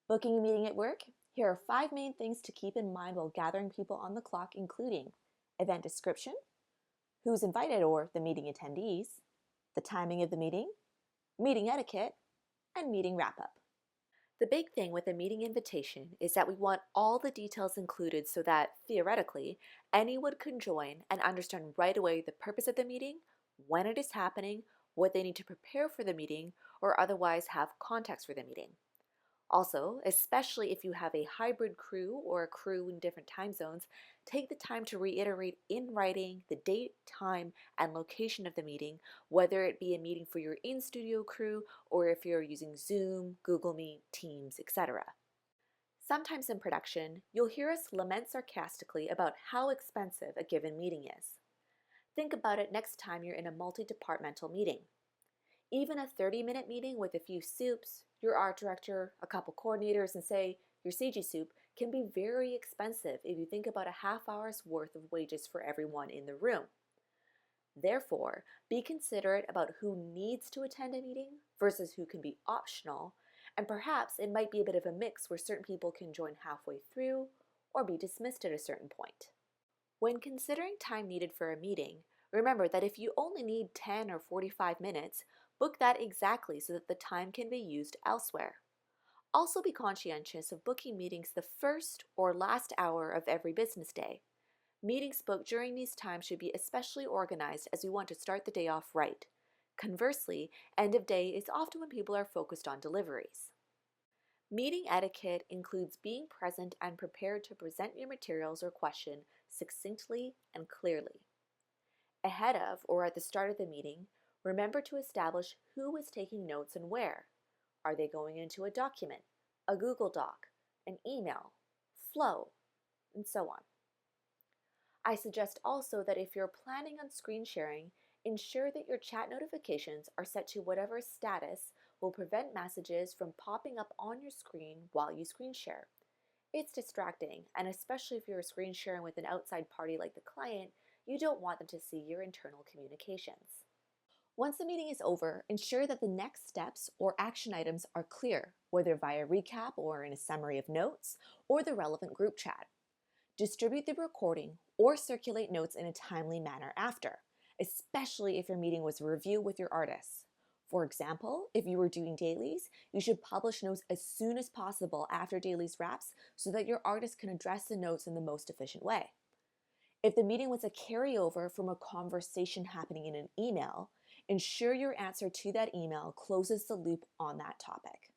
Booking a meeting at work? Here are 5 main things to keep in mind while gathering people on the clock, including event description, who's invited or the meeting attendees, the timing of the meeting etiquette, and meeting wrap up. The big thing with a meeting invitation is that we want all the details included so that, theoretically, anyone can join and understand right away the purpose of the meeting, when it is happening, what they need to prepare for the meeting, or otherwise have context for the meeting. Also, especially if you have a hybrid crew or a crew in different time zones, take the time to reiterate in writing the date, time, and location of the meeting, whether it be a meeting for your in-studio crew or if you're using Zoom, Google Meet, Teams, etc. Sometimes in production, you'll hear us lament sarcastically about how expensive a given meeting is. Think about it next time you're in a multi-departmental meeting. Even a 30-minute meeting with a few soups, your art director, a couple coordinators, and say your CG soup can be very expensive if you think about a half hour's worth of wages for everyone in the room. Therefore, be considerate about who needs to attend a meeting versus who can be optional, and perhaps it might be a bit of a mix where certain people can join halfway through or be dismissed at a certain point. When considering time needed for a meeting, remember that if you only need 10 or 45 minutes, book that exactly so that the time can be used elsewhere. Also be conscientious of booking meetings the first or last hour of every business day. Meetings booked during these times should be especially organized as we want to start the day off right. Conversely, end of day is often when people are focused on deliveries. Meeting etiquette includes being present and prepared to present your materials or question succinctly and clearly. Ahead of or at the start of the meeting, remember to establish who is taking notes and where. Are they going into a document, a Google Doc, an email, Flow, and so on. I suggest also that if you're planning on screen sharing, ensure that your chat notifications are set to whatever status will prevent messages from popping up on your screen while you screen share. It's distracting, and especially if you're screen sharing with an outside party like the client, you don't want them to see your internal communications. Once the meeting is over, ensure that the next steps or action items are clear, whether via recap or in a summary of notes or the relevant group chat. Distribute the recording or circulate notes in a timely manner after, especially if your meeting was a review with your artists. For example, if you were doing dailies, you should publish notes as soon as possible after dailies wraps so that your artist can address the notes in the most efficient way. If the meeting was a carryover from a conversation happening in an email, ensure your answer to that email closes the loop on that topic.